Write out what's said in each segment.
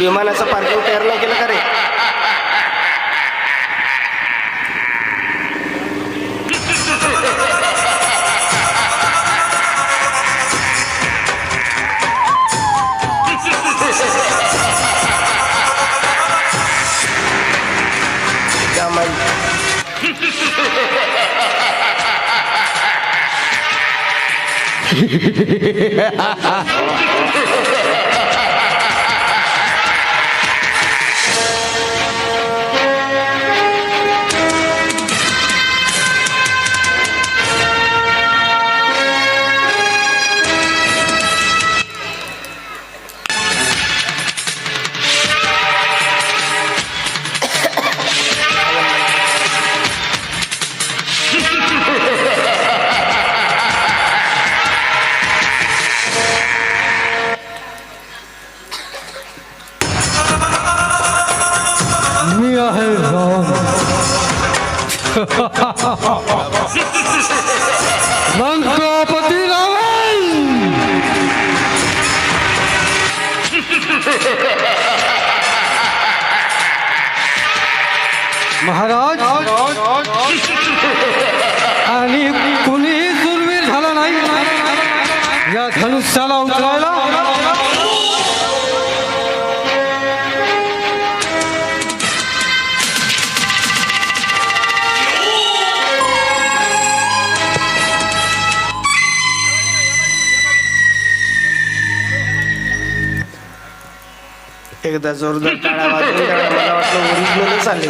विमानाचं पार्किंग तयार नाही केलं का रे? क्या मी आहे राम लंकापती रावण महाराज आणि कुणीही शूरवीर झाला नाही या धनुष्याला उचलायला. एकदा जोरदार टाळ्या वाजवून त्यावेळेला मला वाटलं ओरिजिनलच आले.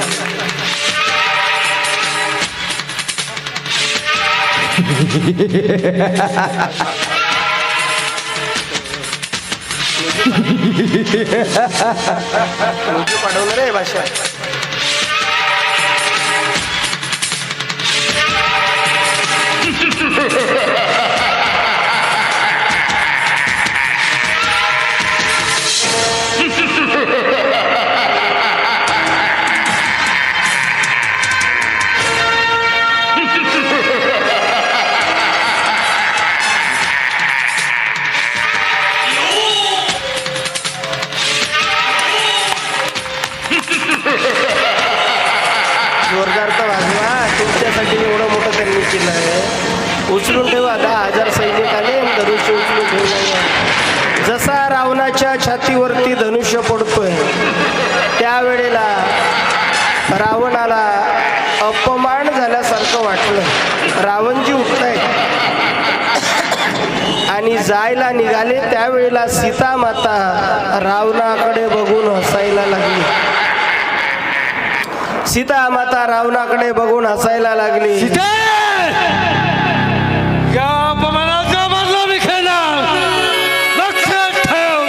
पाठवणार आहे भाषा. जोरदार तर वाजवा. तुमच्यासाठी एवढं मोठं त्यांनी केलं आहे. उचलून ठेवा. 10,000 सैनिक आले धनुष्य उचलून ठेवलं. जसा रावणाच्या छातीवरती धनुष्य पडतोय त्यावेळेला रावणाला अपमान झाल्यासारखं वाटलं. रावणजी उठताय आणि जायला निघाले त्यावेळेला सीता माता रावणाकडे बघून हसायला लागली. सीता माता रावणाकडे बघून हसायला लागली. या अपमानाचा बदला मी घेणार. लक्षात ठेव.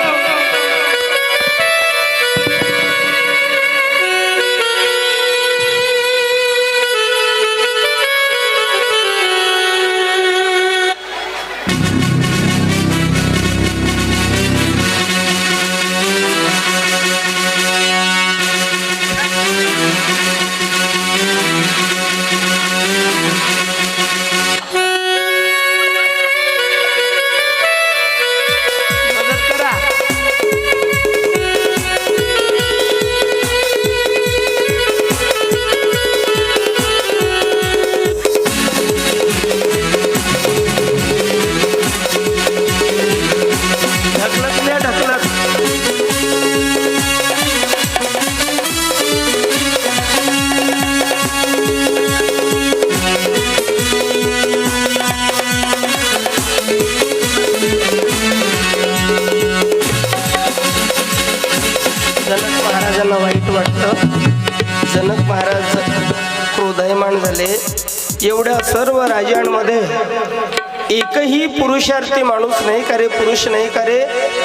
जनक महाराज क्रोधायमान झाले. एवढ्या सर्व राजांमध्ये एकही पुरुषार्थी माणूस नाही का रे, पुरुष नाही का रे,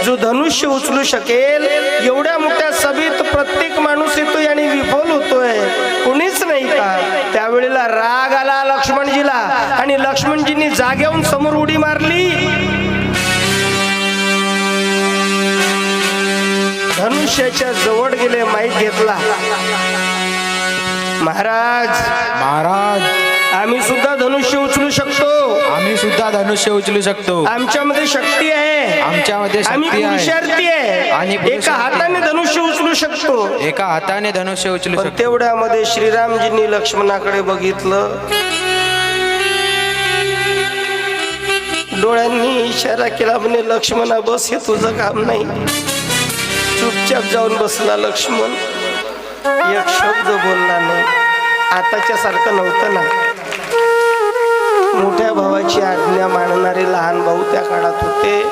जो धनुष्य उचलू शकेल. एवढ्या मोठ्या सभेत प्रत्येक माणूस येतोय आणि विफल होतोय, कुणीच नाही का. त्यावेळेला राग आला लक्ष्मणजीला आणि लक्ष्मणजींनी जागेहून समोर उडी मारली. धनुष्याच्या जवळ गेले, माईक घेतला. महाराज महाराज आम्ही सुद्धा धनुष्य उचलू शकतो. आम्ही सुद्धा धनुष्य उचलू शकतो. आमच्यामध्ये शक्ती आहे. आमच्यामध्ये आम्ही शक्ती आहे. पुरुषार्थी आहे. आणि एका हाताने धनुष्य उचलू शकतो. एका हाताने धनुष्य उचलू पण शकतो. तेवढ्यामध्ये श्रीरामजींनी लक्ष्मणाकडे बघितलं, डोळ्यांनी इशारा केला, म्हणे लक्ष्मणा बस, हे तुझं काम नाही. चुपचाप जाऊन बसला लक्ष्मण. एक शब्द बोलला नाही. आताच्या सारखं नव्हतं ना. मोठ्या भावाची आज्ञा मानणारे लहान भाऊ त्या काळात होते.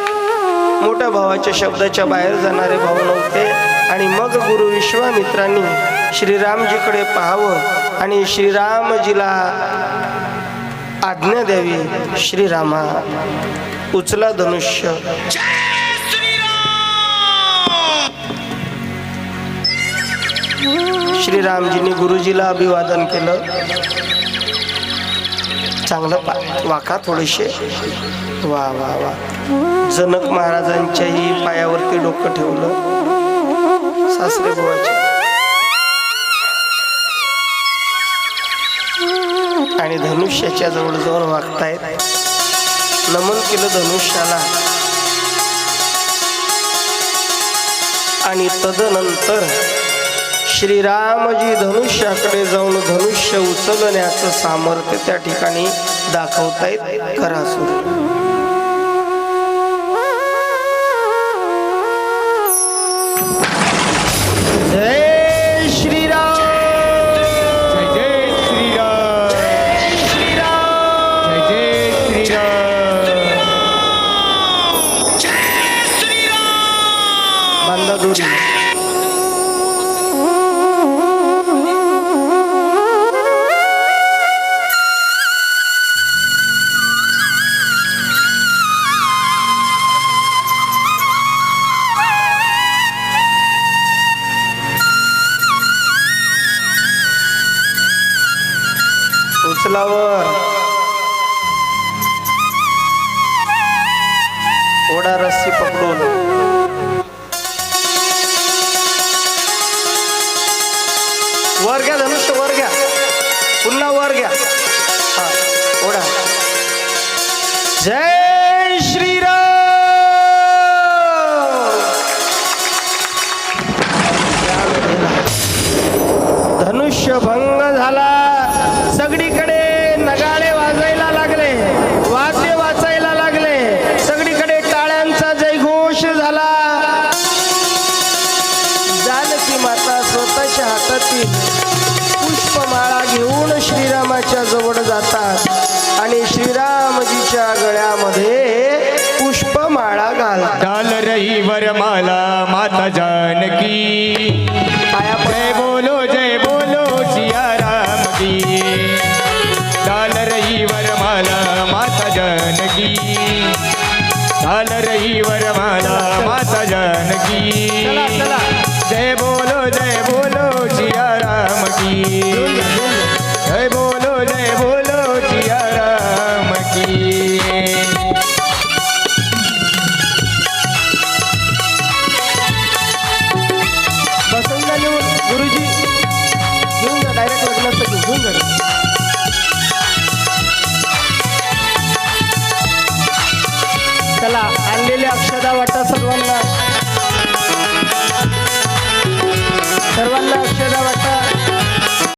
मोठ्या भावाच्या शब्दाच्या बाहेर जाणारे भाऊ नव्हते. आणि मग गुरु विश्वामित्रांनी श्रीरामजीकडे पाहावं आणि श्रीरामजीला आज्ञा द्यावी. श्रीरामा उचला धनुष्य. श्रीरामजींनी गुरुजीला अभिवादन केलं. चांगलं वाका थोडेसे. वा वा वा. जनक महाराजांच्याही पायावरती डोकं ठेवलं सासरे बुवाचे. आणि धनुष्याच्या जवळ जाऊन वागतायत. नमन केलं धनुष्याला. आणि तदनंतर श्रीरामजी धनुष्याकडे जाऊन धनुष्य उचलण्याचं सामर्थ्य त्या ठिकाणी दाखवतायत. करा सुरू. जय श्रीराम. जय श्रीराम. जय श्रीराम. बांधा दोरी. उचलावर. ओढा रस्सी पकडून. वर घ्या धनुष्य, वर घ्या. पुन्हा वर घ्या. हा ओढा. जय श्रीराम. धनुष्य भंग झाला. सगळीकडे नगाडे वाजायला लागले, वाद्य वाचायला लागले. सगळीकडे टाळ्यांचा जयघोष झाला. जानकी माता स्वतःच्या हातातील पुष्पमाळा घेऊन श्रीरामाच्या जवळ जातात आणि श्रीरामजीच्या गळ्यामध्ये पुष्पमाळा घालतात. डाल रही वरमाला माता जानकी. जय बोलो सिया राम की. डाल रही वरमाला माता जानकी. डाल रही वरमाला माता जानकी. चला चला. जय बोलो सिया राम की. जय बोलो सिया राम की. बसंगा लिहून गुरुजी घेऊन जा. डायरेक्ट लग्नाचं घेऊन जा. चला आणलेल्या अक्षदा वाटा सर्वांना.